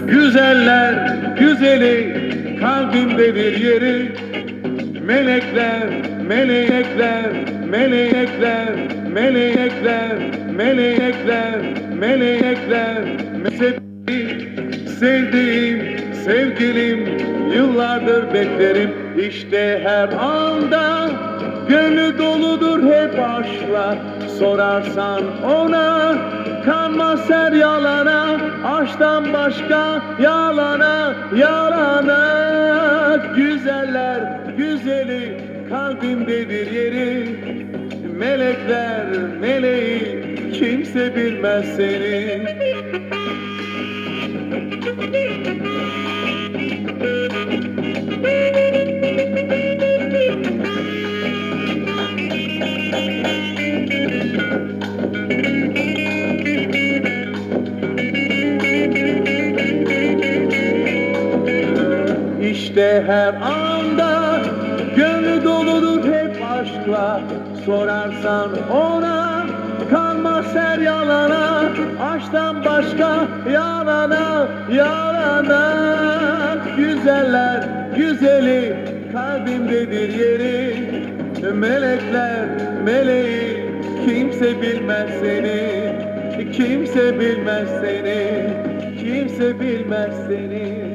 Güzeller güzeli, kalbimdedir yeri. Melekler, melekler, melekler, melekler, melekler, melekler. Sevdiğim, sevgilim, yıllardır beklerim. İşte her anda gönlü doludur hep aşkla. Sorarsan ona, kanmaz her yalana. Aşktan başka yalana, yalana. Güzeller güzeli, kalbimdedir yeri. Melekler meleği, kimse bilmez seni. İşte her anda gönlü doludur hep aşkla. Sorarsan ona, kalmaz her yalana. Aşktan başka yalana, yalana. Güzeller güzeli, kalbimdedir yeri. Melekler meleği, kimse bilmez seni. Kimse bilmez seni. Kimse bilmez seni.